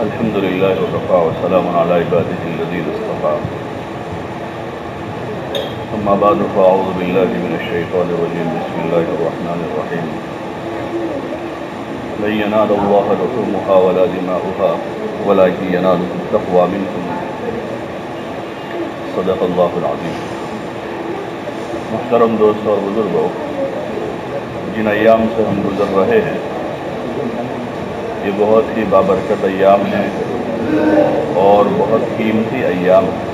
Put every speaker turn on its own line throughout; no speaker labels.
الحمد لله وكفى وسلام على عباده الذين اصطفى ثم بعد فأعوذ بالله من الشيطان الرجيم بسم الله الرحمن الرحيم لن ينال الله لحومها ولا دماؤها ولكن يناله التقوى منكم صدق اللہ العظیم۔ محترم دوست اور بزرگوں، جن ایام سے ہم گزر رہے ہیں یہ بہت ہی بابرکت ایام ہیں اور بہت قیمتی ایام ہیں۔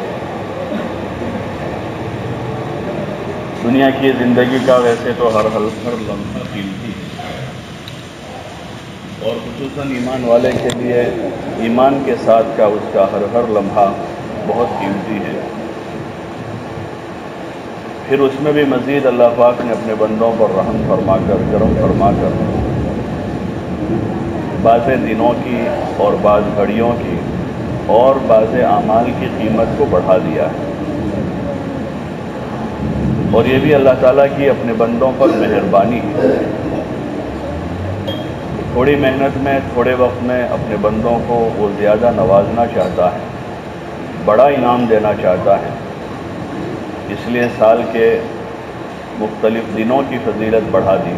دنیا کی زندگی کا ویسے تو ہر لمحہ قیمتی ہے، اور خصوصاً ایمان والے کے لیے ایمان کے ساتھ کا اس کا ہر لمحہ بہت قیمتی ہے۔ پھر اس میں بھی مزید اللہ پاک نے اپنے بندوں پر رحم فرما کر کرم فرما کر بعض دنوں کی اور بعض گھڑیوں کی اور بعض اعمال کی قیمت کو بڑھا دیا ہے، اور یہ بھی اللہ تعالیٰ کی اپنے بندوں پر مہربانی ہے۔ تھوڑی محنت میں تھوڑے وقت میں اپنے بندوں کو وہ زیادہ نوازنا چاہتا ہے، بڑا انعام دینا چاہتا ہے، اس لیے سال کے مختلف دنوں کی فضیلت بڑھا دی۔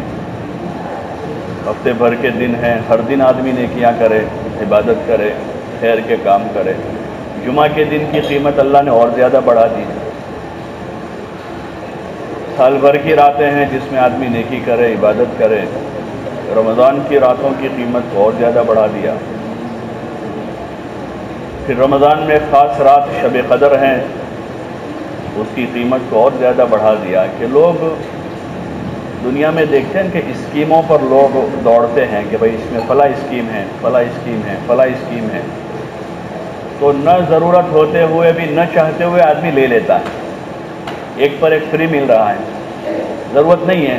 ہفتے بھر کے دن ہیں، ہر دن آدمی نیکیاں کرے، عبادت کرے، خیر کے کام کرے۔ جمعہ کے دن کی قیمت اللہ نے اور زیادہ بڑھا دی۔ سال بھر کی راتیں ہیں جس میں آدمی نیکی کرے، عبادت کرے۔ رمضان کی راتوں کی قیمت کو اور زیادہ بڑھا دیا۔ پھر رمضان میں خاص رات شب قدر ہیں، اس کی قیمت کو اور زیادہ بڑھا دیا کہ لوگ دنیا میں دیکھتے ہیں کہ اسکیموں پر لوگ دوڑتے ہیں کہ بھئی اس میں فلاں اسکیم ہے، فلاں اسکیم ہے، فلاں اسکیم ہے، تو نہ ضرورت ہوتے ہوئے بھی نہ چاہتے ہوئے آدمی لے لیتا ہے۔ ایک پر ایک فری مل رہا ہے، ضرورت نہیں ہے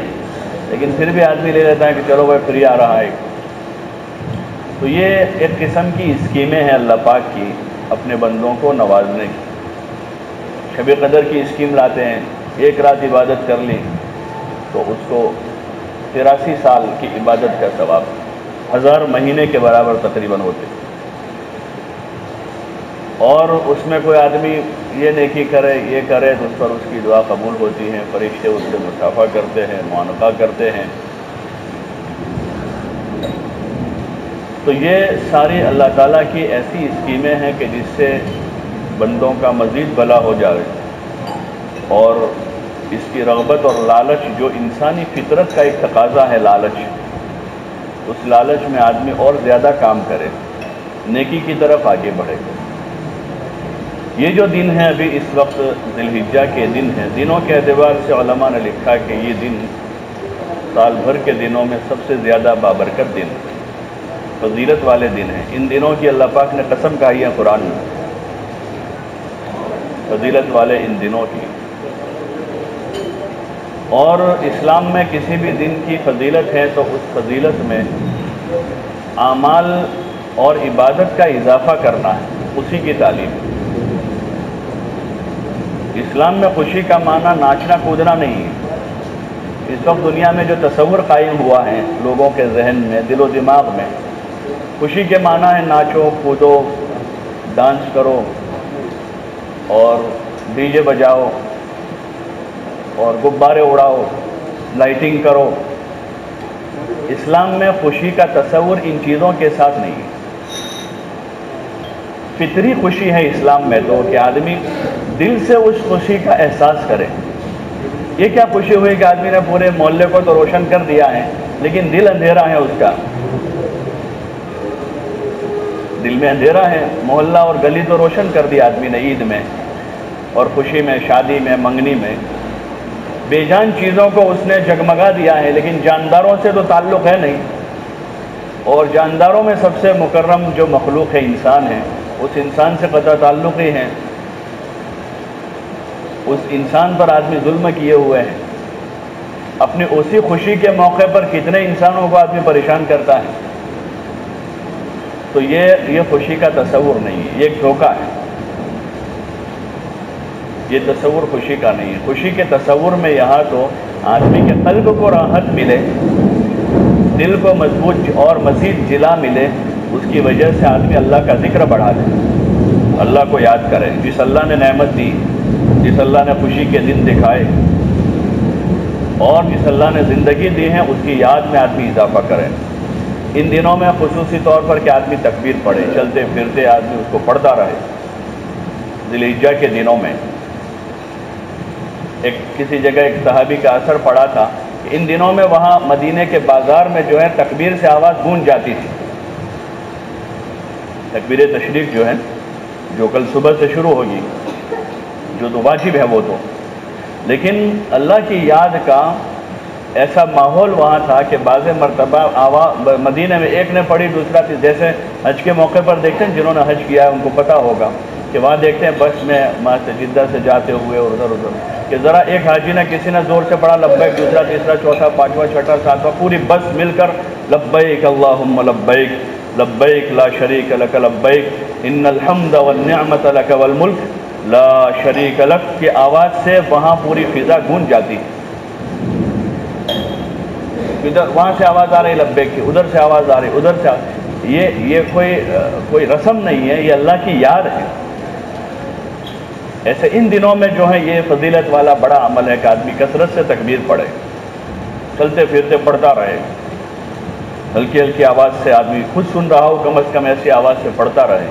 لیکن پھر بھی آدمی لے لیتا ہے کہ چلو بھائی فری آ رہا ہے۔ تو یہ ایک قسم کی اسکیمیں ہیں اللہ پاک کی اپنے بندوں کو نوازنے کی۔ شب قدر کی اسکیم لاتے ہیں، ایک رات عبادت کر لی تو اس کو 83 سال کی عبادت کا ثواب 1000 مہینے کے برابر تقریباً ہوتے۔ اور اس میں کوئی آدمی یہ نیکی کرے، یہ کرے تو اس پر اس کی دعا قبول ہوتی ہے، فرشتے اس سے مصافحہ کرتے ہیں، معانقہ کرتے ہیں۔ تو یہ ساری اللہ تعالیٰ کی ایسی اسکیمیں ہیں کہ جس سے بندوں کا مزید بھلا ہو جائے، اور اس کی رغبت اور لالچ جو انسانی فطرت کا ایک تقاضا ہے، لالچ، اس لالچ میں آدمی اور زیادہ کام کرے، نیکی کی طرف آگے بڑھے۔ یہ جو دن ہے ابھی اس وقت ذی الحجہ کے دن ہیں، دنوں کے اعتبار سے علماء نے لکھا کہ یہ دن سال بھر کے دنوں میں سب سے زیادہ بابرکت دن، فضیلت والے دن ہیں۔ ان دنوں کی اللہ پاک نے قسم کھائی ہے قرآن میں، فضیلت والے ان دنوں کی۔ اور اسلام میں کسی بھی دن کی فضیلت ہے تو اس فضیلت میں اعمال اور عبادت کا اضافہ کرنا ہے، اسی کی تعلیم۔ اسلام میں خوشی کا معنی ناچنا کودنا نہیں ہے۔ اس وقت دنیا میں جو تصور قائم ہوا ہے لوگوں کے ذہن میں، دل و دماغ میں، خوشی کے معنی ہے ناچو کودو، ڈانس کرو اور ڈی جے بجاؤ اور غبارے اڑاؤ، لائٹنگ کرو۔ اسلام میں خوشی کا تصور ان چیزوں کے ساتھ نہیں ہے۔ فطری خوشی ہے اسلام میں تو کہ آدمی دل سے اس خوشی کا احساس کرے۔ یہ کیا خوشی ہوئی کہ آدمی نے پورے محلے کو تو روشن کر دیا ہے لیکن دل اندھیرا ہے، اس کا دل میں اندھیرا ہے۔ محلہ اور گلی تو روشن کر دیا آدمی نے عید میں اور خوشی میں، شادی میں، منگنی میں، بے جان چیزوں کو اس نے جگمگا دیا ہے، لیکن جانداروں سے تو تعلق ہے نہیں۔ اور جانداروں میں سب سے مکرم جو مخلوق ہے انسان ہے، اس انسان سے قطع تعلق ہی ہے۔ اس انسان پر آدمی ظلم کیے ہوئے ہیں۔ اپنی اسی خوشی کے موقع پر کتنے انسانوں کو آدمی پریشان کرتا ہے۔ تو یہ خوشی کا تصور نہیں ہے، یہ ایک دھوکہ ہے۔ یہ تصور خوشی کا نہیں ہے۔ خوشی کے تصور میں یہاں تو آدمی کے قلب کو راحت ملے، دل کو مضبوط اور مزید جلا ملے، اس کی وجہ سے آدمی اللہ کا ذکر بڑھا دے، اللہ کو یاد کرے، جس اللہ نے نعمت دی، جس اللہ نے خوشی کے دن دکھائے اور جس اللہ نے زندگی دی ہے، اس کی یاد میں آدمی اضافہ کرے۔ ان دنوں میں خصوصی طور پر کہ آدمی تکبیر پڑھے، چلتے پھرتے آدمی اس کو پڑھتا رہے۔ ذی الحجہ کے دنوں میں کسی جگہ ایک صحابی کا اثر پڑا تھا کہ ان دنوں میں وہاں مدینے کے بازار میں جو ہے تکبیر سے آواز گونج جاتی تھی۔ تکبیر تشریف جو ہے، جو کل صبح سے شروع ہوگی، جو تو واجب ہے وہ تو، لیکن اللہ کی یاد کا ایسا ماحول وہاں تھا کہ بعض مرتبہ مدینے میں ایک نے پڑھی دوسرا تھی، جیسے حج کے موقع پر دیکھتے ہیں، جنہوں نے حج کیا ہے ان کو پتہ ہوگا کہ وہاں دیکھتے ہیں بس میں وہاں سے جدہ سے جاتے ہوئے اور ادھر کہ ذرا ایک حاجی نے کسی نے زور سے پڑھا لبیک، دوسرا تیسرا چوتھا پانچواں چھٹا ساتواں، پوری بس مل کر لبیک اللہم لبیک لبیک لا شریک لک لبیک ان الحمد والنعمت لک والملک لا شریک لک کی آواز سے وہاں پوری فضا گونج جاتی ہے۔ ادھر وہاں سے آواز آ رہی لبیک کی، ادھر سے آواز آ رہی، ادھر سے یہ کوئی رسم نہیں ہے، یہ اللہ کی یاد ہے۔ ایسے ان دنوں میں جو ہے یہ فضیلت والا بڑا عمل ہے کہ آدمی کثرت سے تکبیر پڑھے، چلتے پھرتے پڑھتا رہے، ہلکی ہلکی آواز سے آدمی خود سن رہا ہو، کم از کم ایسی آواز سے پڑھتا رہے۔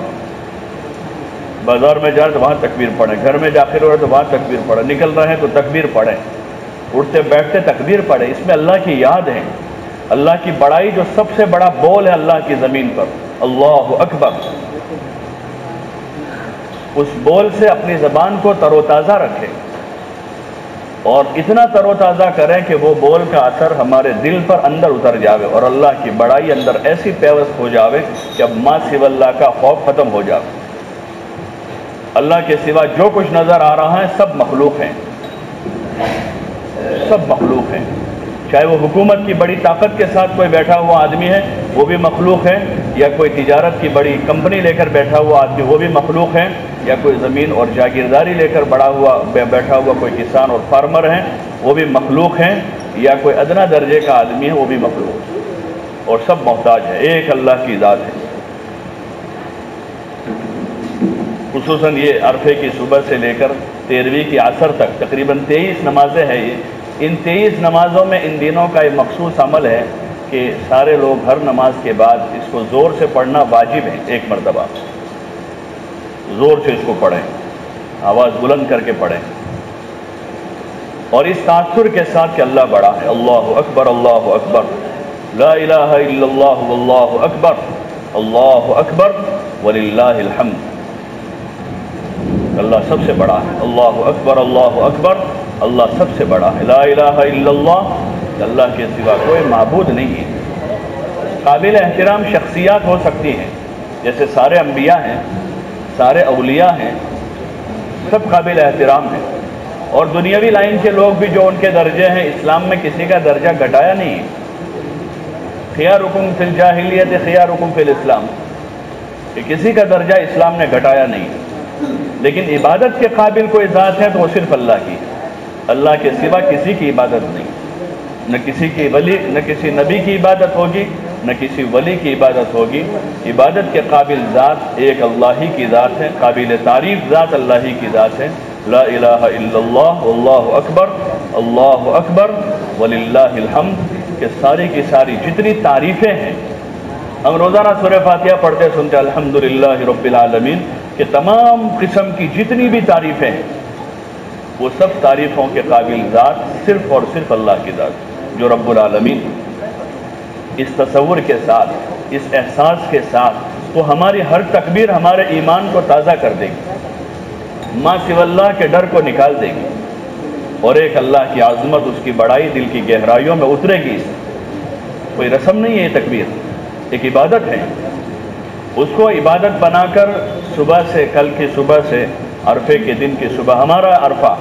بازار میں جائے تو وہاں تکبیر پڑھیں، گھر میں داخل ہو رہے تو وہاں تکبیر پڑھیں، نکل رہے ہیں تو تکبیر پڑھیں، اٹھتے بیٹھتے تکبیر پڑھیں۔ اس میں اللہ کی یاد ہے، اللہ کی بڑائی، جو سب سے بڑا بول ہے اللہ کی زمین پر، اللہ اکبر۔ اس بول سے اپنی زبان کو تر و تازہ رکھیں اور اتنا تر و تازہ کریں کہ وہ بول کا اثر ہمارے دل پر اندر اتر جاوے اور اللہ کی بڑائی اندر ایسی پیوست ہو جاوے کہ اب ما سوى اللہ کا خوف ختم ہو جاوے۔ اللہ کے سوا جو کچھ نظر آ رہا ہے سب مخلوق ہیں، سب مخلوق ہیں، چاہے وہ حکومت کی بڑی طاقت کے ساتھ کوئی بیٹھا ہوا آدمی ہے وہ بھی مخلوق ہے، یا کوئی تجارت کی بڑی کمپنی لے کر بیٹھا ہوا آدمی وہ بھی مخلوق ہے، یا کوئی زمین اور جاگیرداری لے کر بیٹھا ہوا کوئی کسان اور فارمر ہے وہ بھی مخلوق ہیں، یا کوئی ادنا درجے کا آدمی ہے وہ بھی مخلوق ہے، اور سب محتاج ہے، ایک اللہ کی ذات ہے۔ خصوصاً یہ عرفے کی صبح سے لے کر 13ویں کی عصر تک تقریباً 23 نمازیں ہیں۔ ان 23 نمازوں میں ان دنوں کا ایک مخصوص عمل ہے کہ سارے لوگ ہر نماز کے بعد اس کو زور سے پڑھنا واجب ہے، ایک مرتبہ زور سے اس کو پڑھیں، آواز بلند کر کے پڑھیں، اور اس تاثر کے ساتھ کہ اللہ بڑا ہے، اللہ اکبر لا الہ الا اللہ واللہ اکبر وللہ الحمد۔ اللہ سب سے بڑا ہے، اللہ اکبر اللہ سب سے بڑا ہے، لا الہ الا اللہ، اللہ کے سوا کوئی معبود نہیں ہے۔ قابل احترام شخصیات ہو سکتی ہیں، جیسے سارے انبیاء ہیں، سارے اولیاء ہیں، سب قابل احترام ہیں، اور دنیاوی لائن کے لوگ بھی جو ان کے درجے ہیں، اسلام میں کسی کا درجہ گھٹایا نہیں ہے۔ خیارکم فی الجاہلیت خیارکم فی الاسلام، کہ کسی کا درجہ اسلام نے گھٹایا نہیں، لیکن عبادت کے قابل کوئی ذات ہے تو وہ صرف اللہ کی، اللہ کے سوا کسی کی عبادت نہیں، نہ کسی کی ولی، نہ کسی نبی کی عبادت ہوگی، نہ کسی ولی کی عبادت ہوگی۔ عبادت کے قابل ذات ایک اللہ ہی کی ذات ہے، قابل تعریف ذات اللہ ہی کی ذات ہے، لا الہ الا اللہ اللہ اکبر وللہ الحمد، کہ ساری کی ساری جتنی تعریفیں ہیں، ہم روزانہ سورہ فاتحہ پڑھتے سنتے الحمدللہ رب العالمین، کہ تمام قسم کی جتنی بھی تعریفیں ہیں وہ سب تعریفوں کے قابل ذات صرف اور صرف اللہ کی ذات جو رب العالمین۔ اس تصور کے ساتھ، اس احساس کے ساتھ تو ہماری ہر تکبیر ہمارے ایمان کو تازہ کر دے گی، ما سوى اللہ کے ڈر کو نکال دے گی، اور ایک اللہ کی عظمت، اس کی بڑائی دل کی گہرائیوں میں اترے گی۔ کوئی رسم نہیں ہے یہ تکبیر، ایک عبادت ہے۔ اس کو عبادت بنا کر صبح سے، کل کی صبح سے عرفے کے دن کی صبح، ہمارا عرفہ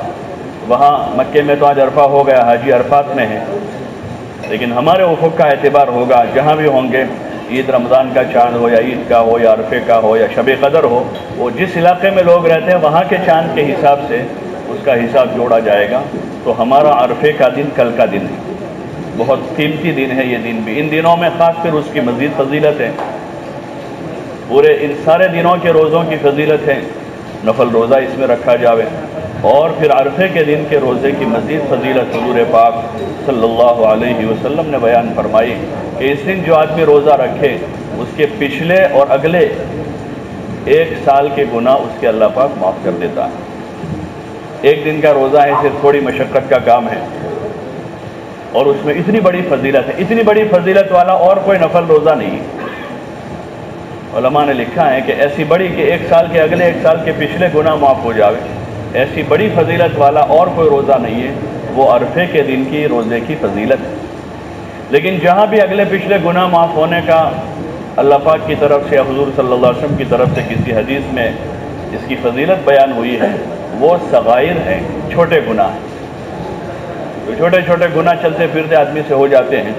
وہاں مکے میں تو آج عرفہ ہو گیا، حاجی عرفات میں ہے، لیکن ہمارے افق کا اعتبار ہوگا جہاں بھی ہوں گے، عید رمضان کا چاند ہو یا عید کا ہو یا عرفے کا ہو یا شب قدر ہو، وہ جس علاقے میں لوگ رہتے ہیں وہاں کے چاند کے حساب سے اس کا حساب جوڑا جائے گا۔ تو ہمارا عرفے کا دن کل کا دن ہے، بہت قیمتی دن ہے یہ دن بھی، ان دنوں میں خاص کر اس کی مزید فضیلت ہے۔ پورے ان سارے دنوں کے روزوں کی فضیلت ہے، نفل روزہ اس میں رکھا جاوے، اور پھر عرفے کے دن کے روزے کی مزید فضیلت حضور پاک صلی اللہ علیہ وسلم نے بیان فرمائی کہ اس دن جو آدمی روزہ رکھے اس کے پچھلے اور اگلے 1 سال کے گناہ اس کے اللہ پاک معاف کر دیتا ہے۔ ایک دن کا روزہ ہے، صرف تھوڑی مشقت کا کام ہے، اور اس میں اتنی بڑی فضیلت ہے، اتنی بڑی فضیلت والا اور کوئی نفل روزہ نہیں ہے۔ علماء نے لکھا ہے کہ ایسی بڑی کہ 1 سال کے اگلے 1 سال کے پچھلے گناہ معاف ہو جاوے، ایسی بڑی فضیلت والا اور کوئی روزہ نہیں ہے، وہ عرفے کے دن کی روزے کی فضیلت ہے۔ لیکن جہاں بھی اگلے پچھلے گناہ معاف ہونے کا اللہ پاک کی طرف سے یا حضور صلی اللہ علیہ وسلم کی طرف سے کسی حدیث میں اس کی فضیلت بیان ہوئی ہے، وہ صغائر ہیں، چھوٹے گناہ ہیں۔ جو چھوٹے چھوٹے گناہ چلتے پھرتے آدمی سے ہو جاتے ہیں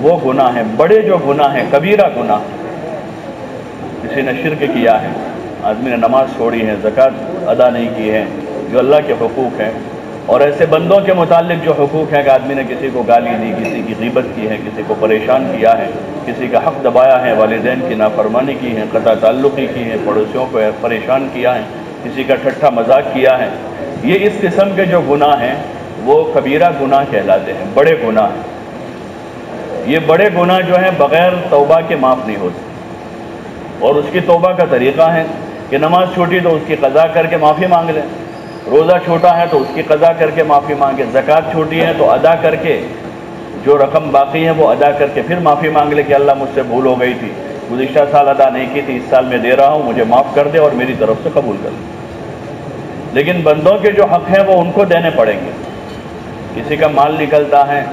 وہ گناہ ہیں۔ بڑے جو گناہ ہیں، کبیرہ گناہ، کسی نے شرک کیا ہے، آدمی نے نماز چھوڑی ہے، زکوٰۃ ادا نہیں کی ہے، جو اللہ کے حقوق ہیں، اور ایسے بندوں کے متعلق جو حقوق ہے کہ آدمی نے کسی کو گالی دی، کسی کی غیبت کی ہے، کسی کو پریشان کیا ہے، کسی کا حق دبایا ہے، والدین کی نافرمانی کی ہے، قطع تعلقی کی ہے، پڑوسیوں کو پریشان کیا ہے، کسی کا ٹھٹھا مذاق کیا ہے، یہ اس قسم کے جو گناہ ہیں وہ کبیرہ گناہ کہلاتے ہیں، بڑے گناہ ہیں۔ یہ بڑے گناہ جو ہیں بغیر توبہ کے معاف نہیں ہوتے، اور اس کی توبہ کا طریقہ ہے کہ نماز چھوٹی تو اس کی قضا کر کے معافی مانگ لیں، روزہ چھوٹا ہے تو اس کی قضا کر کے معافی مانگے، زکوٰۃ چھوٹی ہے تو ادا کر کے جو رقم باقی ہے وہ ادا کر کے پھر معافی مانگ لے کہ اللہ مجھ سے بھول ہو گئی تھی، گزشتہ سال ادا نہیں کی تھی، اس سال میں دے رہا ہوں، مجھے معاف کر دے اور میری طرف سے قبول کر لے۔ لیکن بندوں کے جو حق ہیں وہ ان کو دینے پڑیں گے۔ کسی کا مال نکلتا ہے،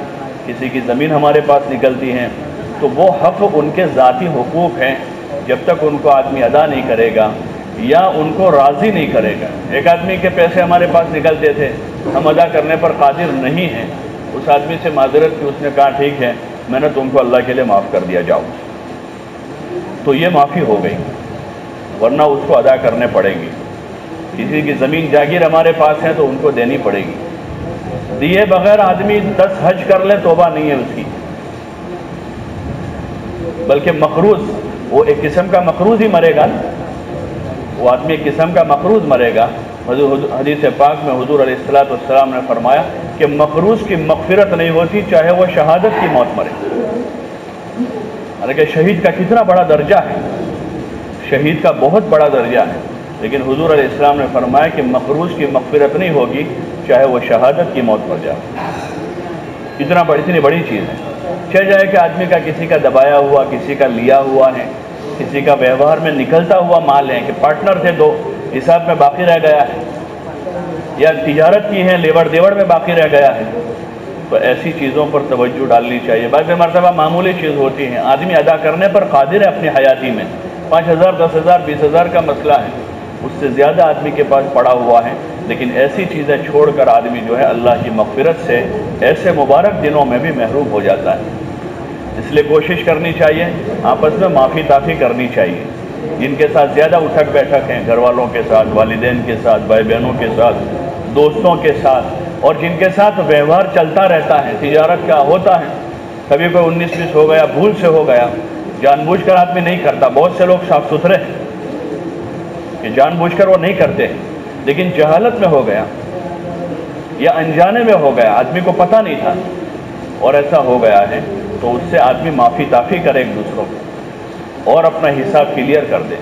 کسی کی زمین ہمارے پاس نکلتی ہے، تو وہ حق ان کے ذاتی حقوق ہیں، جب تک ان کو آدمی ادا نہیں کرے گا یا ان کو راضی نہیں کرے گا۔ ایک آدمی کے پیسے ہمارے پاس نکلتے تھے، ہم ادا کرنے پر قادر نہیں ہیں، اس آدمی سے معذرت کی، اس نے کہا ٹھیک ہے میں نے تم کو اللہ کے لیے معاف کر دیا، جاؤ، تو یہ معافی ہو گئی، ورنہ اس کو ادا کرنے پڑیں گی۔ کسی کی زمین جاگیر ہمارے پاس ہے تو ان کو دینی پڑے گی۔ دیے بغیر آدمی 10 حج کر لے توبہ نہیں ہے اس کی، بلکہ مقروض، وہ ایک قسم کا مقروض ہی مرے گا، وہ آدمی ایک قسم کا مقروض مرے گا۔ حدیث پاک میں حضور علیہ السلام نے فرمایا کہ مقروض کی مغفرت نہیں ہوتی چاہے وہ شہادت کی موت مرے۔ حالانکہ شہید کا کتنا بڑا درجہ ہے، شہید کا بہت بڑا درجہ ہے، لیکن حضور علیہ السلام نے فرمایا کہ مقروض کی مغفرت نہیں ہوگی چاہے وہ شہادت کی موت پر جائے۔ اتنی بڑی چیز ہے۔ چاہے جائے کہ آدمی کا کسی کا دبایا ہوا، کسی کا لیا ہوا ہے، کسی کا ویوہار میں نکلتا ہوا مال ہے کہ پارٹنر تھے دو، حساب میں باقی رہ گیا ہے، یا تجارت کی ہے لیور دیور میں باقی رہ گیا ہے، تو ایسی چیزوں پر توجہ ڈالنی چاہیے۔ بعض مرتبہ معمولی چیز ہوتی ہیں، آدمی ادا کرنے پر قادر ہے اپنی حیاتی میں، 5,000 10,000 20,000 کا مسئلہ ہے، اس سے زیادہ آدمی کے پاس پڑا ہوا ہے، لیکن ایسی چیزیں چھوڑ کر آدمی جو ہے اللہ کی مغفرت سے ایسے مبارک دنوں میں بھی محروم ہو جاتا ہے۔ اس لیے کوشش کرنی چاہیے، آپس میں معافی تافی کرنی چاہیے۔ جن کے ساتھ زیادہ اٹھک بیٹھک ہیں، گھر والوں کے ساتھ، والدین کے ساتھ، بھائی بہنوں کے ساتھ، دوستوں کے ساتھ، اور جن کے ساتھ ویوہار چلتا رہتا ہے، تجارت کا ہوتا ہے، کبھی کوئی 19-20 ہو گیا، بھول سے ہو گیا، جان بوجھ کر آدمی نہیں کرتا، بہت سے لوگ صاف ستھرے ہیں کہ جان بوجھ کر وہ نہیں کرتے، لیکن جہالت میں ہو گیا یا انجانے میں ہو گیا، آدمی کو پتہ نہیں تھا اور ایسا ہو گیا ہے، تو اس سے آدمی معافی تافی کرے ایک دوسروں کو اور اپنا حساب کلیئر کر دے۔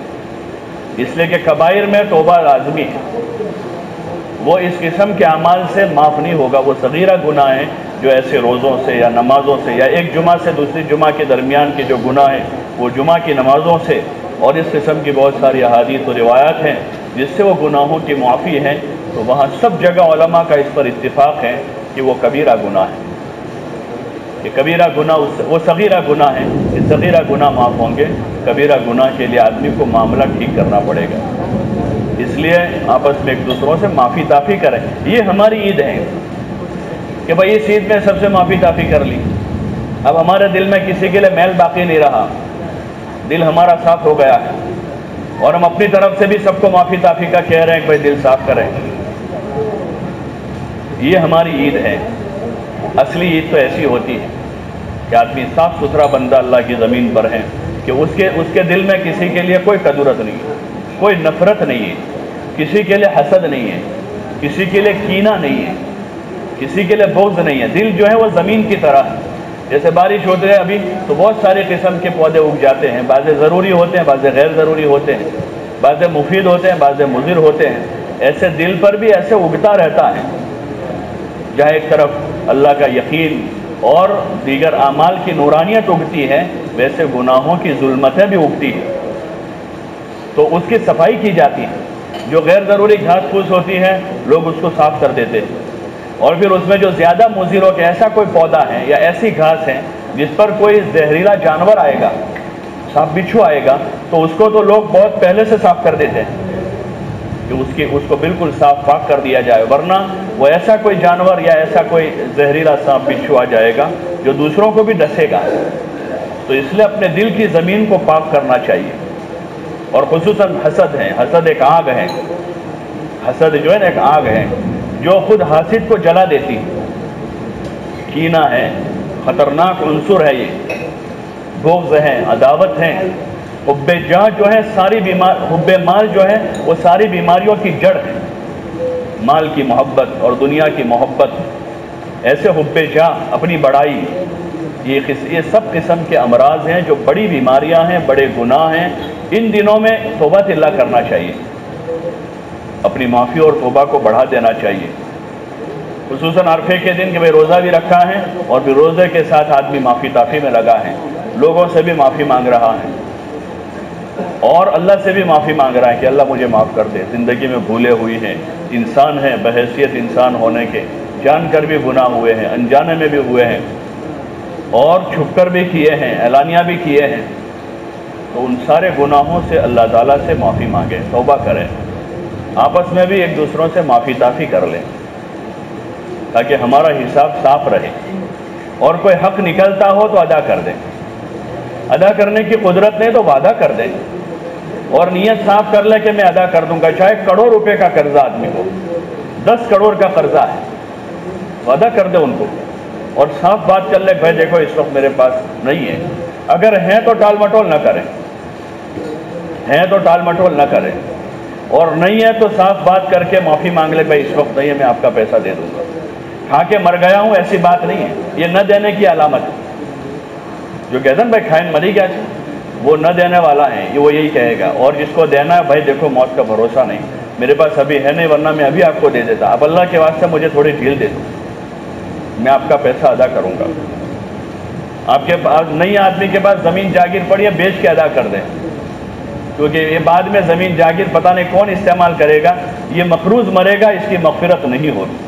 اس لیے کہ کبائر میں توبہ لازمی ہے، وہ اس قسم کے اعمال سے معاف نہیں ہوگا۔ وہ صغیرہ گناہ ہیں جو ایسے روزوں سے یا نمازوں سے یا ایک جمعہ سے دوسری جمعہ کے درمیان کے جو گناہ ہیں وہ جمعہ کی نمازوں سے، اور اس قسم کی بہت ساری احادیث و روایات ہیں جس سے وہ گناہوں کی معافی ہے، تو وہاں سب جگہ علماء کا اس پر اتفاق ہے کہ وہ کبیرہ گناہ ہے، کہ کبیرہ گناہ وہ صغیرہ گناہ ہے، کہ صغیرہ گناہ معاف ہوں گے، کبیرہ گناہ کے لیے آدمی کو معاملہ ٹھیک کرنا پڑے گا۔ اس لیے آپس میں ایک دوسروں سے معافی تافی کریں۔ یہ ہماری عید ہے کہ بھائی اس عید میں سب سے معافی تافی کر لی، اب ہمارے دل میں کسی کے لیے میل باقی نہیں رہا، دل ہمارا صاف ہو گیا ہے، اور ہم اپنی طرف سے بھی سب کو معافی تافی کا کہہ رہے ہیں کہ بھائی دل صاف کریں۔ یہ ہماری عید ہے۔ اصلی عید تو ایسی ہوتی ہے کہ آدمی صاف ستھرا بندہ اللہ کی زمین پر ہے، کہ اس کے دل میں کسی کے لیے کوئی کدورت نہیں ہے، کوئی نفرت نہیں ہے، کسی کے لیے حسد نہیں ہے، کسی کے لیے کینہ نہیں ہے، کسی کے لیے بغض نہیں ہے۔ دل جو ہے وہ زمین کی طرح ہے، جیسے بارش ہوتے ہیں ابھی تو بہت سارے قسم کے پودے اگ جاتے ہیں، بعض ضروری ہوتے ہیں، بعض غیر ضروری ہوتے ہیں، بعض مفید ہوتے ہیں، بعض مضر ہوتے ہیں۔ ایسے دل پر بھی ایسے اگتا رہتا ہے، جہاں ایک طرف اللہ کا یقین اور دیگر اعمال کی نورانیت اگتی ہے، ویسے گناہوں کی ظلمتیں بھی اگتی ہیں، تو اس کی صفائی کی جاتی ہے۔ جو غیر ضروری گھاس پھوس ہوتی ہے لوگ اس کو صاف کر دیتے ہیں، اور پھر اس میں جو زیادہ مضر ہو کہ ایسا کوئی پودا ہے یا ایسی گھاس ہے جس پر کوئی زہریلا جانور آئے گا، سانپ بچھو آئے گا، تو اس کو تو لوگ بہت پہلے سے صاف کر دیتے ہیں کہ اس کو بالکل صاف پاک کر دیا جائے، ورنہ وہ ایسا کوئی جانور یا ایسا کوئی زہریلا سانپ بچھو آ جائے گا جو دوسروں کو بھی ڈسے گا۔ تو اس لیے اپنے دل کی زمین کو پاک کرنا چاہیے، اور خصوصاً حسد ہے، حسد ایک آگ ہے، حسد جو ہے نا ایک آگ ہے جو خود حاسد کو جلا دیتی، کینہ ہے، خطرناک عنصر ہے، یہ بغض ہے، عداوت ہے، حب جاہ جو ہے حب مال جو ہے وہ ساری بیماریوں کی جڑ ہے، مال کی محبت اور دنیا کی محبت، ایسے حب جاہ، اپنی بڑائی، یہ سب قسم کے امراض ہیں جو بڑی بیماریاں ہیں، بڑے گناہ ہیں۔ ان دنوں میں توبہ اللہ کرنا چاہیے، اپنی معافی اور توبہ کو بڑھا دینا چاہیے، خصوصاً عرفے کے دن کہ بھئی روزہ بھی رکھا ہے اور پھر روزے کے ساتھ آدمی معافی تافی میں لگا ہے، لوگوں سے بھی معافی مانگ رہا ہے اور اللہ سے بھی معافی مانگ رہا ہے کہ اللہ مجھے معاف کر دے، زندگی میں بھولے ہوئی ہیں، انسان ہے، بحیثیت انسان ہونے کے جان کر بھی گناہ ہوئے ہیں، انجانے میں بھی ہوئے ہیں، اور چھپ کر بھی کیے ہیں، اعلانیہ بھی کیے ہیں، تو ان سارے گناہوں سے اللہ تعالیٰ سے معافی مانگیں، توبہ کریں، آپس میں بھی ایک دوسروں سے معافی تافی کر لیں تاکہ ہمارا حساب صاف رہے، اور کوئی حق نکلتا ہو تو ادا کر دیں، ادا کرنے کی قدرت نہیں تو وعدہ کر دیں، اور نیت صاف کر لے کہ میں ادا کر دوں گا، چاہے کروڑ روپے کا قرضہ آدمی کو، 10 کروڑ کا قرضہ ہے تو ادا کر دے ان کو، اور صاف بات کر لے بھائی دیکھو اس وقت میرے پاس نہیں ہے، اگر ہیں تو ٹال مٹول نہ کریں، ہیں تو ٹال مٹول نہ کریں، اور نہیں ہے تو صاف بات کر کے معافی مانگ لے بھائی اس وقت نہیں ہے، میں آپ کا پیسہ دے دوں گا، کھا کے مر گیا ہوں ایسی بات نہیں ہے، یہ نہ دینے کی علامت ہے۔ جو کہتے ہیں بھائی کھائن مری گیا وہ نہ دینے والا ہے، وہ یہی کہے گا، اور جس کو دینا ہے بھائی دیکھو موت کا بھروسہ نہیں، میرے پاس ابھی ہے نہیں ورنہ میں ابھی آپ کو دے دیتا، اب اللہ کے واسطے مجھے تھوڑی ڈھیل دے دو، میں آپ کا پیسہ ادا کروں گا۔ آپ کے پاس نئی آدمی کے پاس زمین جاگیر پڑی ہے، بیچ کے ادا کر دیں، کیونکہ یہ بعد میں زمین جاگیر پتہ نہیں کون استعمال کرے گا، یہ مقروض مرے گا، اس کی مغفرت نہیں ہوگی۔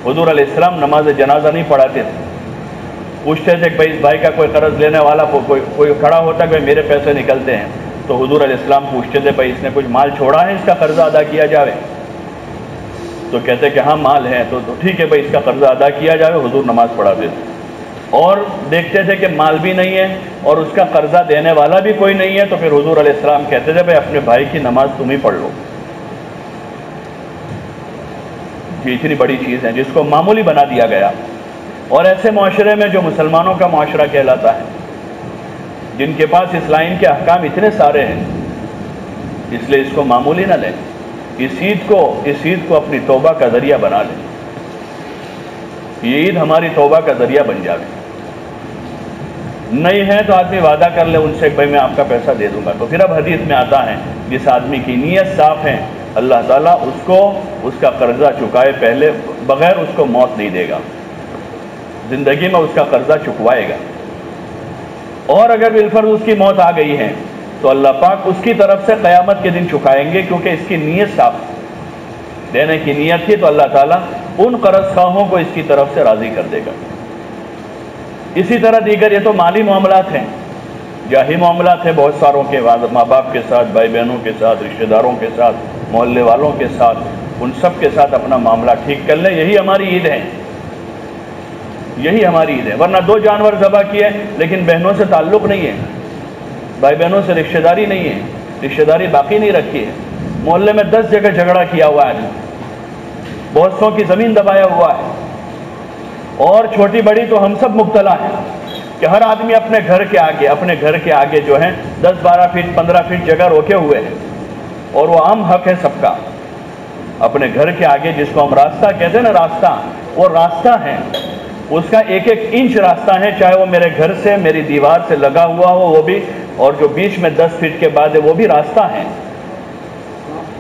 حضور علیہ السلام نماز جنازہ نہیں پڑھاتے تھے، پوچھتے تھے کہ بھائی اس بھائی کا کوئی قرض لینے والا کوئی کھڑا ہوتا کہ میرے پیسے نکلتے ہیں، تو حضور علیہ السلام پوچھتے تھے بھائی اس نے کچھ مال چھوڑا ہے اس کا قرضہ ادا کیا جاوے، تو کہتے کہ ہاں مال ہے، تو ٹھیک ہے بھائی اس کا قرضہ ادا کیا جاوے، حضور نماز پڑھاتے تھے، اور دیکھتے تھے کہ مال بھی نہیں ہے اور اس کا قرضہ دینے والا بھی کوئی نہیں ہے، تو پھر حضور علیہ السلام کہتے تھے بھائی اپنے بھائی کی نماز تم ہی پڑھ لو، یہ اتنی بڑی چیز ہے جس کو معمولی بنا دیا گیا۔ اور ایسے معاشرے میں جو مسلمانوں کا معاشرہ کہلاتا ہے، جن کے پاس اس لائن کے احکام اتنے سارے ہیں، اس لیے اس کو معمولی نہ لیں، اس عید کو اپنی توبہ کا ذریعہ بنا لیں، یہ عید ہماری توبہ کا ذریعہ بن جائے، نہیں ہے تو آدمی وعدہ کر لے ان سے بھائی میں آپ کا پیسہ دے دوں گا، تو پھر اب حدیث میں آتا ہے جس آدمی کی نیت صاف ہے اللہ تعالیٰ اس کا قرضہ چکائے پہلے بغیر اس کو موت نہیں دے گا، زندگی میں اس کا قرضہ چکوائے گا، اور اگر بالفرض اس کی موت آ گئی ہے تو اللہ پاک اس کی طرف سے قیامت کے دن چکائیں گے، کیونکہ اس کی نیت صاف دینے کی نیت تھی، تو اللہ تعالیٰ ان قرض خواہوں کو اس کی طرف سے راضی کر دے گا۔ اسی طرح دیگر یہ تو مالی معاملات ہیں، جاہی معاملات ہیں بہت ساروں کے، ماں باپ کے ساتھ، بھائی بہنوں کے ساتھ، رشتہ داروں کے ساتھ، محلے والوں کے ساتھ، ان سب کے ساتھ اپنا معاملہ ٹھیک کر لیں، یہی ہماری عید ہے، یہی ہماری عید ہے، ورنہ 2 جانور ذبح کیے لیکن بہنوں سے تعلق نہیں ہے، بھائی بہنوں سے رشتہ داری نہیں ہے، رشتہ داری باقی نہیں رکھی ہے، محلے میں 10 جگہ جھگڑا کیا ہوا ہے، بہت سو کی زمین دبایا ہوا ہے، اور چھوٹی بڑی تو ہم سب مبتلا ہیں، کہ ہر آدمی اپنے گھر کے آگے جو ہے 10-12 فٹ 15 فٹ جگہ روکے ہوئے ہیں، اور وہ عام حق ہے سب کا۔ اپنے گھر کے آگے جس کو ہم راستہ کہتے ہیں نا، راستہ، وہ راستہ ہے، اس کا 1-1 انچ راستہ ہے، چاہے وہ میرے گھر سے میری دیوار سے لگا ہوا ہو وہ بھی، اور جو بیچ میں 10 فٹ کے بعد ہے وہ بھی راستہ ہے۔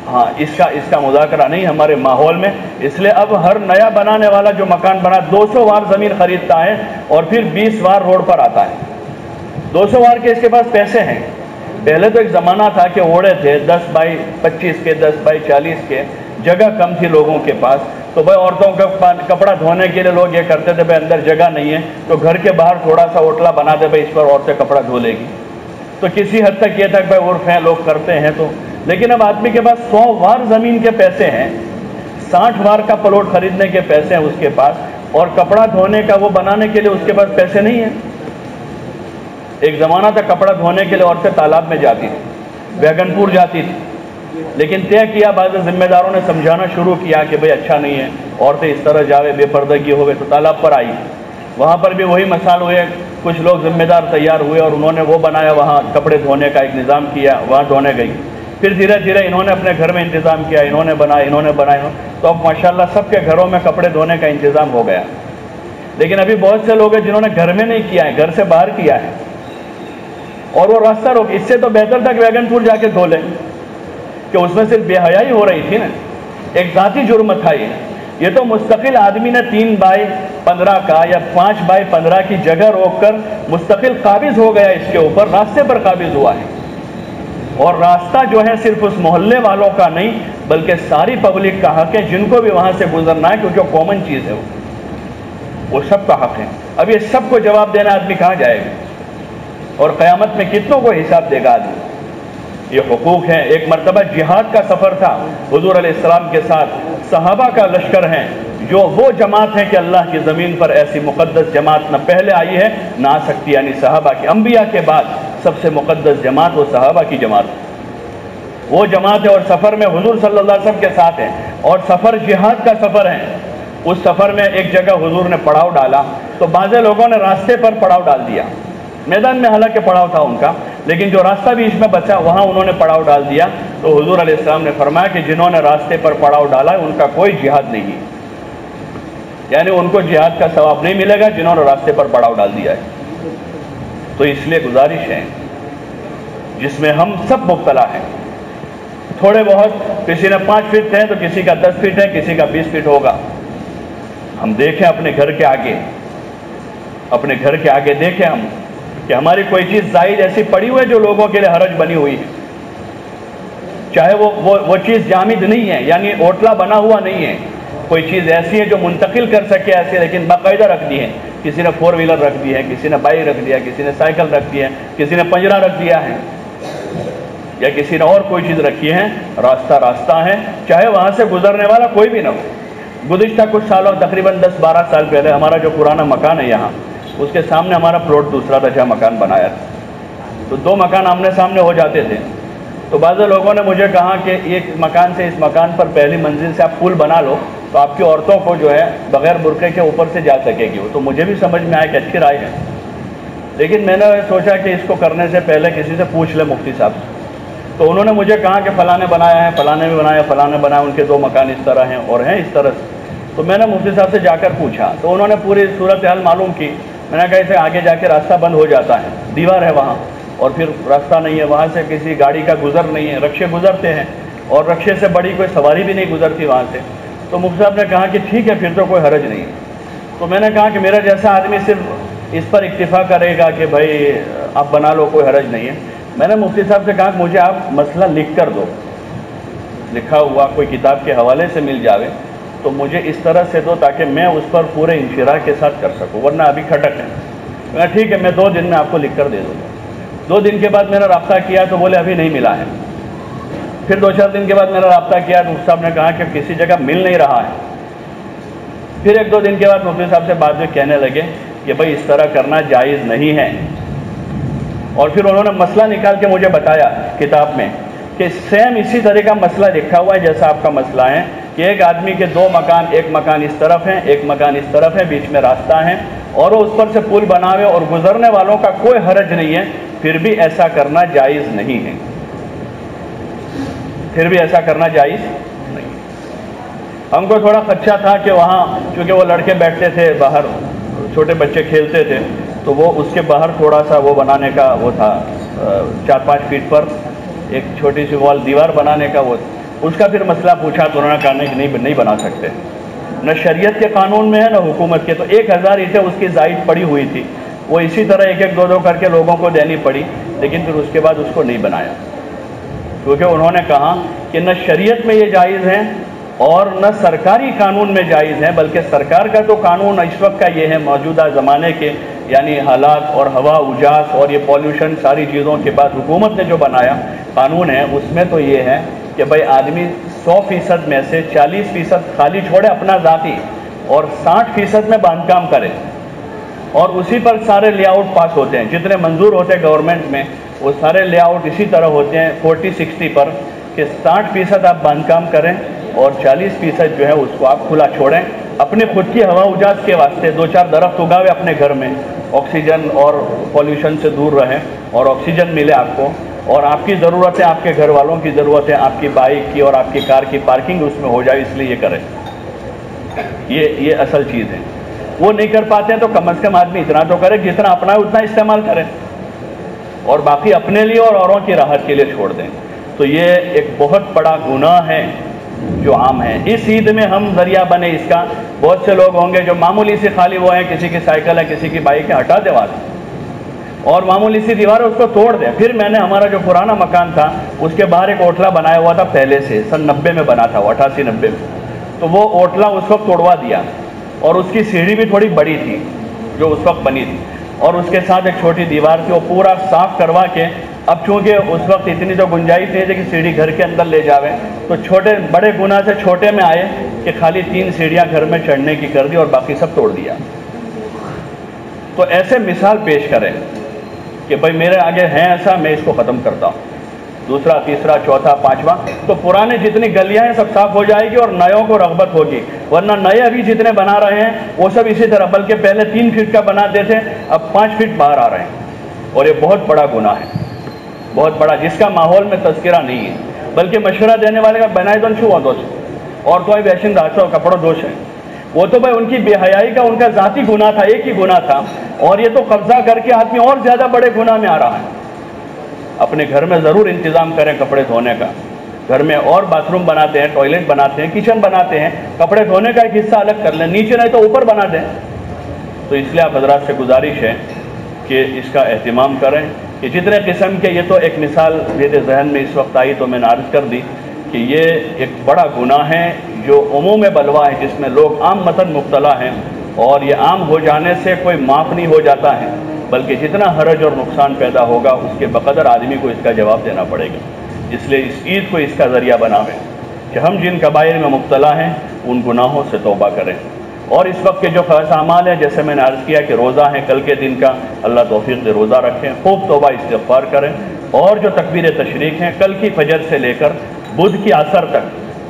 ہاں، اس کا مذاکرہ نہیں ہمارے ماحول میں۔ اس لیے اب ہر نیا بنانے والا جو مکان بنا 200 وار زمین خریدتا ہے اور پھر 20 وار روڈ پر آتا ہے۔ 200 وار کے اس کے پاس پیسے ہیں۔ پہلے تو ایک زمانہ تھا کہ اوڑے تھے 10 بائی 25 کے، 10 بائی 40 کے، جگہ کم تھی لوگوں کے پاس، تو بھائی عورتوں کا کپڑا دھونے کے لیے لوگ یہ کرتے تھے، بھائی اندر جگہ نہیں ہے تو گھر کے باہر تھوڑا سا اوٹلا بنا دے، بھائی اس پر عورتیں کپڑا دھو لے گی۔ تو کسی حد تک یہ تھا کہ بھائی عرف ہیں، لوگ کرتے ہیں تو، لیکن اب آدمی کے پاس 100 وار زمین کے پیسے ہیں، 60 وار کا پلاٹ خریدنے کے پیسے ہیں اس کے پاس، اور کپڑا دھونے کا وہ بنانے کے لیے اس کے پاس پیسے نہیں ہیں۔ ایک زمانہ تھا کپڑا دھونے کے لیے عورتیں تالاب میں جاتی تھی، بیگن پور جاتی تھی، لیکن طے کیا، بعض ذمہ داروں نے سمجھانا شروع کیا کہ بھئی اچھا نہیں ہے عورتیں اس طرح جاوے، بے پردگی ہوئے، تو تالاب پر آئی۔ وہاں پر بھی وہی مسائل ہوئے، کچھ لوگ ذمہ دار تیار ہوئے اور انہوں نے وہ بنایا، وہاں کپڑے دھونے کا ایک نظام کیا، وہاں دھونے گئی۔ پھر دھیرے دھیرے انہوں نے اپنے گھر میں انتظام کیا، انہوں نے بنایا، تو اب ماشاءاللہ سب کے گھروں میں کپڑے دھونے کا انتظام ہو گیا۔ لیکن ابھی بہت سے لوگ ہیں جنہوں نے گھر میں نہیں کیا ہے، گھر سے باہر کیا ہے، اور وہ راستہ روک۔ اس سے تو بہتر تھا کہ ویگن پور جا کے دھو لیں، کہ اس میں صرف بے حیائی ہو رہی تھی نا، ایک ذاتی جرم تھا یہ تو مستقل آدمی نے 3 بائی 15 کا یا 5 بائی 15 کی جگہ روک کر مستقل قابض ہو گیا، اس کے اوپر راستے پر قابض ہوا ہے۔ اور راستہ جو ہے صرف اس محلے والوں کا نہیں بلکہ ساری پبلک کا حق ہے، جن کو بھی وہاں سے گزرنا ہے، کیونکہ کامن چیز ہے، وہ سب کا حق ہے۔ اب یہ سب کو جواب دینا آدمی کہاں جائے گا، اور قیامت میں کتنوں کو حساب دے گا آدمی؟ یہ حقوق ہیں۔ ایک مرتبہ جہاد کا سفر تھا حضور علیہ السلام کے ساتھ، صحابہ کا لشکر ہیں، جو وہ جماعت ہے کہ اللہ کی زمین پر ایسی مقدس جماعت نہ پہلے آئی ہے نہ آ سکتی، یعنی صحابہ کی، انبیاء کے بعد سب سے مقدس جماعت وہ صحابہ کی جماعت، وہ جماعت ہے، اور سفر میں حضور صلی اللہ علیہ وسلم کے ساتھ ہیں، اور سفر جہاد کا سفر ہے۔ اس سفر میں ایک جگہ حضور نے پڑاؤ ڈالا تو بعض لوگوں نے راستے پر پڑاؤ ڈال دیا، میدان میں حالانکہ پڑاؤ تھا ان کا، لیکن جو راستہ بھی اس میں بچا وہاں انہوں نے پڑاؤ ڈال دیا۔ تو حضور علیہ السلام نے فرمایا کہ جنہوں نے راستے پر پڑاؤ ڈالا ہے ان کا کوئی جہاد نہیں ہے، یعنی ان کو جہاد کا ثواب نہیں ملے گا جنہوں نے راستے پر پڑاؤ ڈال دیا ہے۔ تو اس لیے گزارش ہے جس میں ہم سب مبتلا ہیں، تھوڑے بہت، کسی نے 5 فٹ ہے تو کسی کا 10 فٹ ہے، کسی کا 20 فٹ ہوگا۔ ہم دیکھیں اپنے گھر کے آگے دیکھیں ہم کہ ہماری کوئی چیز زائد ایسی پڑی ہوئی ہے جو لوگوں کے لیے حرج بنی ہوئی ہے، چاہے وہ چیز جامد نہیں ہے، یعنی اوٹلا بنا ہوا نہیں ہے، کوئی چیز ایسی ہے جو منتقل کر سکے ایسے، لیکن باقاعدہ رکھ دی ہے، کسی نے 4 ویلر رکھ دی ہے، کسی نے بائک رکھ دیا، کسی نے سائیکل رکھ دی ہے، کسی نے پنجرا رکھ دیا ہے، یا کسی نے اور کوئی چیز رکھی ہے، راستہ ہے، چاہے وہاں سے گزرنے والا کوئی بھی نہ ہو۔ گزشتہ کچھ سالوں، تقریباً 10-12 سال پہلے، ہمارا جو پرانا مکان ہے یہاں، اس کے سامنے ہمارا پلاٹ دوسرا تھا جہاں مکان بنایا تھا، تو 2 مکان آمنے سامنے ہو جاتے تھے۔ تو بعض لوگوں نے مجھے کہا کہ ایک مکان سے اس مکان پر پہلی منزل سے آپ پل بنا لو تو آپ کی عورتوں کو جو ہے بغیر برقعے کے اوپر سے جا سکے گی۔ تو مجھے بھی سمجھ میں آیا کہ اچھی رائے ہے، لیکن میں نے سوچا کہ اس کو کرنے سے پہلے کسی سے پوچھ لے مفتی صاحب سے۔ تو انہوں نے مجھے کہا کہ فلاں نے بنایا ہے، فلاں نے بھی بنایا، فلاں نے بنایا، ان کے 2 مکان اس طرح ہیں اور ہیں اس طرح سے۔ تو میں نے مفتی صاحب سے جا کر پوچھا تو انہوں نے پوری صورتحال معلوم کی۔ میں نے کہا اسے آگے جا کے راستہ بند ہو جاتا ہے، دیوار ہے وہاں، اور پھر راستہ نہیں ہے، وہاں سے کسی گاڑی کا گزر نہیں ہے، رکشے گزرتے ہیں، اور رکشے سے بڑی کوئی سواری بھی نہیں گزرتی وہاں سے۔ تو مفتی صاحب نے کہا کہ ٹھیک ہے پھر تو کوئی حرج نہیں ہے۔ تو میں نے کہا کہ میرا جیسا آدمی صرف اس پر اکتفا کرے گا کہ بھائی آپ بنا لو، کوئی حرج نہیں ہے۔ میں نے مفتی صاحب سے کہا کہ مجھے آپ مسئلہ لکھ کر دو، لکھا ہوا کوئی کتاب کے حوالے سے مل جاوے تو مجھے اس طرح سے دو تاکہ میں اس پر پورے انشراح کے ساتھ کر سکوں، ورنہ ابھی کھٹک ہے۔ میں کہا ٹھیک ہے، میں 2 دن میں آپ کو لکھ کر دے دوں گا۔ 2 دن کے بعد میں نے رابطہ کیا تو بولے ابھی نہیں ملا ہے۔ پھر 2-4 دن کے بعد میں نے رابطہ کیا تو مفتی صاحب نے کہا کہ کسی جگہ مل نہیں رہا ہے۔ پھر 1-2 دن کے بعد مفتی صاحب سے بعد میں کہنے لگے کہ بھائی اس طرح کرنا جائز نہیں ہے، اور پھر انہوں نے مسئلہ نکال کے مجھے بتایا کتاب میں کہ سیم اسی طرح کا مسئلہ لکھا ہوا ہے جیسا آپ کا مسئلہ ہے، کہ ایک آدمی کے 2 مکان، ایک مکان اس طرف ہے، ایک مکان اس طرف ہے، بیچ میں راستہ ہے، اور وہ اس پر سے پل بناوے اور گزرنے والوں کا کوئی حرج نہیں ہے، پھر بھی ایسا کرنا جائز نہیں ہے، پھر بھی ایسا کرنا جائز نہیں۔ ہم کو تھوڑا خدشہ تھا کہ وہاں چونکہ وہ لڑکے بیٹھتے تھے باہر، چھوٹے بچے کھیلتے تھے، تو وہ اس کے باہر تھوڑا سا وہ بنانے کا وہ تھا، 4-5 فیٹ پر ایک چھوٹی سی وال دیوار بنانے کا وہ، اس کا پھر مسئلہ پوچھا تو انہوں نے کہا کہ نہیں بنا سکتے، نہ شریعت کے قانون میں ہے نہ حکومت کے۔ تو 1000 اینٹیں اس کی زائد پڑی ہوئی تھی، وہ اسی طرح 1-2 کر کے لوگوں کو دینی پڑی، لیکن پھر اس کے بعد اس کو نہیں بنایا، کیونکہ انہوں نے کہا کہ نہ شریعت میں یہ جائز ہے اور نہ سرکاری قانون میں جائز ہے، بلکہ سرکار کا تو قانون اس وقت کا یہ ہے موجودہ زمانے کے یعنی حالات اور ہوا اجاس اور یہ پولیوشن ساری چیزوں کے بعد حکومت نے جو بنایا قانون ہے، اس میں تو یہ ہے کہ بھائی آدمی 100% میں سے 40% خالی چھوڑے اپنا ذاتی اور 60% میں باندھ کام کرے، اور اسی پر سارے لے آؤٹ پاس ہوتے ہیں، جتنے منظور ہوتے ہیں گورنمنٹ میں وہ سارے لے آؤٹ اسی طرح ہوتے ہیں 40-60 پر کہ 60% آپ باندھ کام کریں اور 40% جو ہے اس کو آپ کھلا چھوڑیں، اپنے خود کی ہوا اجاز کے واسطے 2-4 درخت اگاوے اپنے گھر میں، آکسیجن اور پولیوشن سے دور رہیں اور آکسیجن ملے آپ کو، اور آپ کی ضرورتیں آپ کے گھر والوں کی ضرورتیں آپ کی بائک کی اور آپ کی کار کی پارکنگ اس میں ہو جائے، اس لیے یہ کریں، یہ اصل چیز ہے۔ وہ نہیں کر پاتے ہیں تو کم از کم آدمی اتنا تو کرے، جتنا اپنا ہے اتنا استعمال کریں اور باقی اپنے لیے اور اوروں کی راحت کے لیے چھوڑ دیں۔ تو یہ ایک بہت بڑا گناہ ہے جو عام ہے۔ اس عید میں ہم ذریعہ بنے اس کا، بہت سے لوگ ہوں گے جو معمولی سی خالی وہ ہیں، کسی کی سائیکل ہے کسی کی بائک ہے، ہٹا دے وہاں سے اور معمولی سی دیوار ہے اس کو توڑ دے۔ پھر میں نے ہمارا جو پرانا مکان تھا اس کے باہر ایک اوٹلا بنایا ہوا تھا، پہلے سے سن 90 میں بنا تھا، 88-90 میں، تو وہ اوٹلا اس وقت توڑوا دیا اور اس کی سیڑھی بھی تھوڑی بڑی تھی جو اس وقت بنی تھی، اور اس کے ساتھ ایک چھوٹی دیوار تھی، وہ پورا صاف کروا کے، اب چونکہ اس وقت اتنی تو گنجائش نہیں تھی کہ سیڑھی گھر کے اندر لے جاوے، تو چھوٹے بڑے گناہ سے چھوٹے میں آئے کہ خالی 3 سیڑھیاں گھر میں چڑھنے کی کر دی اور باقی سب توڑ دیا۔ تو ایسے مثال پیش کریں کہ بھائی میرے آگے ہیں ایسا، میں اس کو ختم کرتا ہوں، دوسرا تیسرا چوتھا پانچواں، تو پرانے جتنی گلیاں ہیں سب صاف ہو جائے گی اور نیوں کو رغبت ہوگی، ورنہ نئے ابھی جتنے بنا رہے ہیں وہ سب اسی طرح، بلکہ پہلے 3 فٹ کا بناتے تھے اب 5 فٹ باہر آ رہے ہیں، اور یہ بہت بڑا گناہ ہے، بہت بڑا، جس کا ماحول میں تذکرہ نہیں ہے، بلکہ مشورہ دینے والے کا بنائے دون چھو دوش اور تو بیشن داشو کپڑوں دوش ہے، وہ تو بھائی ان کی بے حیائی کا ان کا ذاتی گناہ تھا، ایک ہی گناہ تھا، اور یہ تو قبضہ کر کے آدمی اور زیادہ بڑے گناہ میں آ رہا ہے۔ اپنے گھر میں ضرور انتظام کریں کپڑے دھونے کا، گھر میں اور باتھ روم بناتے ہیں، ٹوائلٹ بناتے ہیں، کچن بناتے ہیں، کپڑے دھونے کا ایک حصہ الگ کر لیں، نیچے نہیں تو اوپر بنا دیں۔ تو اس لیے آپ حضرات سے گزارش ہے کہ اس کا اہتمام کریں کہ جتنے قسم کے، یہ تو ایک مثال میرے ذہن میں اس وقت آئی تو میں نے عرض کر دی کہ یہ ایک بڑا گناہ ہے جو عموم بلوا ہے، جس میں لوگ عام متن مبتلا ہیں، اور یہ عام ہو جانے سے کوئی معاف نہیں ہو جاتا ہے، بلکہ جتنا حرج اور نقصان پیدا ہوگا اس کے بقدر آدمی کو اس کا جواب دینا پڑے گا۔ اس لیے اس عید کو اس کا ذریعہ بناویں کہ ہم جن کبائر میں مبتلا ہیں ان گناہوں سے توبہ کریں، اور اس وقت کے جو خاص اعمال ہیں جیسے میں نے عرض کیا کہ روزہ ہے کل کے دن کا، اللہ توفیق دے روزہ رکھیں، خوب توبہ استغفار کریں، اور جو تکبیر تشریق ہیں کل کی فجر سے لے کر بدھ کی عصر تک،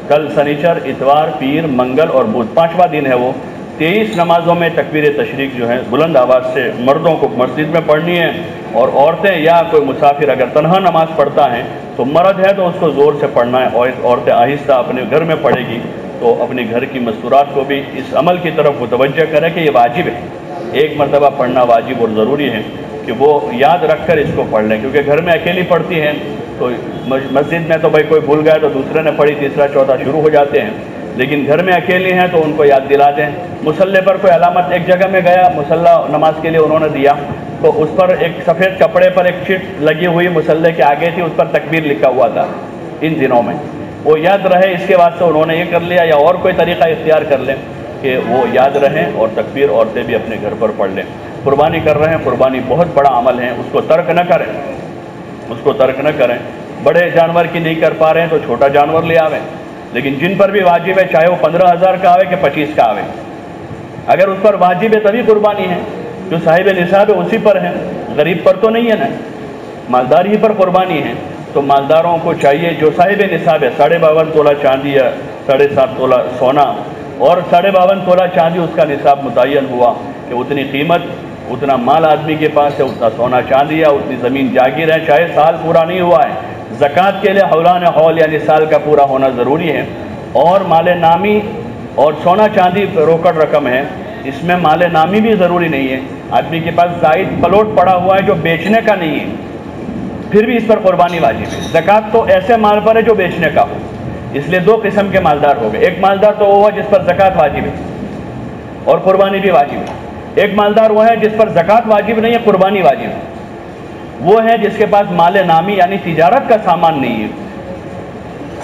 کل سنیچر اتوار پیر منگل اور بدھ 5واں دن ہے، وہ 23 نمازوں میں تکبیر تشریق جو ہے بلند آواز سے مردوں کو مسجد میں پڑھنی ہے، اور عورتیں یا کوئی مسافر اگر تنہا نماز پڑھتا ہے تو مرد ہے تو اس کو زور سے پڑھنا ہے، اور عورتیں آہستہ اپنے گھر میں پڑھے گی تو اپنے گھر کی مستورات کو بھی اس عمل کی طرف متوجہ کریں کہ یہ واجب ہے، ایک مرتبہ پڑھنا واجب اور ضروری ہے کہ وہ یاد رکھ کر اس کو پڑھ لیں، کیونکہ گھر میں اکیلی پڑھتی ہیں تو مسجد میں تو بھائی کوئی بھول گیا تو دوسرے نے پڑھی، تیسرا چوتھا شروع ہو جاتے ہیں، لیکن گھر میں اکیلی ہیں تو ان کو یاد دلا دیں۔ مصلے پر کوئی علامت، ایک جگہ میں گیا مصلی نماز کے لیے انہوں نے دیا تو اس پر ایک سفید کپڑے پر ایک چٹ لگی ہوئی مصلے کے آگے تھی، اس پر تکبیر لکھا ہوا تھا، ان دنوں میں وہ یاد رہے اس کے واسطے انہوں نے یہ کر لیا، یا اور کوئی طریقہ اختیار کر لیں کہ وہ یاد رہیں اور تکبیر عورتیں بھی اپنے گھر پر پڑھ لیں۔ قربانی کر رہے ہیں، قربانی بہت بڑا عمل ہے، اس کو ترک نہ کریں، اس کو ترک نہ کریں، بڑے جانور کی نہیں کر پا رہے ہیں تو چھوٹا جانور لے آویں، لیکن جن پر بھی واجب ہے چاہے وہ 15,000 کا آوے کہ 25 کا آوے، اگر اس پر واجب ہے تبھی قربانی ہے، جو صاحب نصاب ہے اسی پر ہے، غریب پر تو نہیں ہے نا، مالدار ہی پر قربانی ہے، تو مالداروں کو چاہیے جو صاحب نصاب ہے 52.5 تولہ چاندی یا 7.5 تولہ سونا اور 52.5 تولہ چاندی اس کا نصاب متعین ہوا، کہ اتنی قیمت، اتنا مال آدمی کے پاس ہے، اتنا سونا چاندی ہے، اتنی زمین جاگیر ہے، چاہے سال پورا نہیں ہوا ہے، زکوٰۃ کے لیے حولان حول یعنی سال کا پورا ہونا ضروری ہے۔ اور مال نامی اور سونا چاندی روکڑ رقم ہے، اس میں مال نامی بھی ضروری نہیں ہے۔ آدمی کے پاس زائد پلاٹ پڑا ہوا ہے جو بیچنے کا نہیں ہے، پھر بھی اس پر قربانی واجب ہے۔ زکوٰۃ تو ایسے مال پر ہے جو بیچنے کا ہو، اس لیے دو قسم کے مالدار ہو گئے۔ ایک مالدار تو وہ ہے جس پر زکوٰۃ واجب ہے اور قربانی بھی واجب ہے۔ ایک مالدار وہ ہے جس پر زکوٰۃ واجب نہیں ہے، قربانی واجب ہے۔ وہ ہے جس کے پاس مال نامی یعنی تجارت کا سامان نہیں ہے،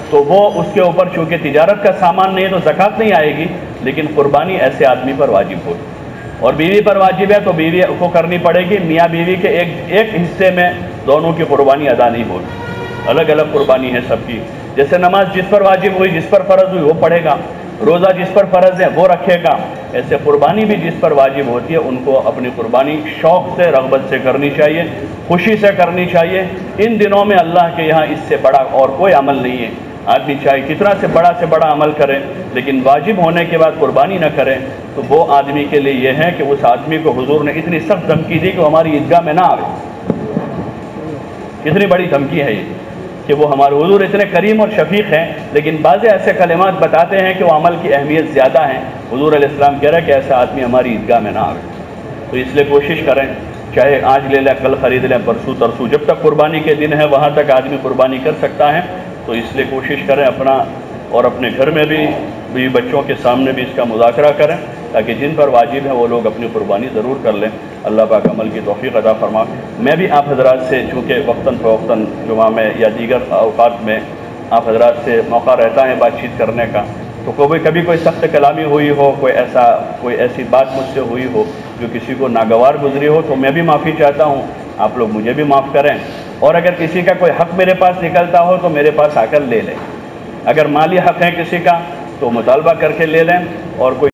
تو وہ اس کے اوپر چونکہ تجارت کا سامان نہیں ہے تو زکوٰۃ نہیں آئے گی، لیکن قربانی ایسے آدمی پر واجب ہوگی۔ اور بیوی پر واجب ہے تو بیوی کو کرنی پڑے گی، میاں بیوی کے ایک حصے میں دونوں کی قربانی ادا نہیں ہوگی، الگ الگ قربانی ہے سب کی۔ جیسے نماز جس پر واجب ہوئی، جس پر فرض ہوئی وہ پڑھے گا، روزہ جس پر فرض ہے وہ رکھے گا، ایسے قربانی بھی جس پر واجب ہوتی ہے ان کو اپنی قربانی شوق سے، رغبت سے کرنی چاہیے، خوشی سے کرنی چاہیے۔ ان دنوں میں اللہ کے یہاں اس سے بڑا اور کوئی عمل نہیں ہے۔ آدمی چاہے کتنا سے بڑا عمل کرے، لیکن واجب ہونے کے بعد قربانی نہ کرے تو وہ آدمی کے لیے یہ ہے کہ اس آدمی کو حضور نے اتنی سخت دھمکی دی کہ وہ ہماری عیدگاہ میں نہ آئے۔ کتنی بڑی دھمکی ہے یہ کہ وہ ہمارے حضور اتنے کریم اور شفیق ہیں، لیکن بعض ایسے کلمات بتاتے ہیں کہ وہ عمل کی اہمیت زیادہ ہیں۔ حضور علیہ السلام کہہ رہے ہیں کہ ایسا آدمی ہماری عیدگاہ میں نہ آئے۔ تو اس لیے کوشش کریں، چاہے آج لے لیں، کل خرید لیں، پرسوں ترسوں، جب تک قربانی کے دن ہے وہاں تک آدمی قربانی کر سکتا ہے۔ تو اس لیے کوشش کریں اپنا اور اپنے گھر میں بھی بچوں کے سامنے بھی اس کا مذاکرہ کریں، تاکہ جن پر واجب ہے وہ لوگ اپنی قربانی ضرور کر لیں۔ اللہ پاک عمل کی توفیق عطا فرما۔ میں بھی آپ حضرات سے چونکہ وقتاً فوقتاً جمعہ میں یا دیگر اوقات میں آپ حضرات سے موقع رہتا ہے بات چیت کرنے کا، تو کبھی کوئی سخت کلامی ہوئی ہو، کوئی ایسی بات مجھ سے ہوئی ہو جو کسی کو ناگوار گزری ہو، تو میں بھی معافی چاہتا ہوں، آپ لوگ مجھے بھی معاف کریں۔ اور اگر کسی کا کوئی حق میرے پاس نکلتا ہو تو میرے پاس آ کر لے لیں۔ اگر مالی حق ہے کسی کا تو مطالبہ کر کے لے لیں، اور کوئی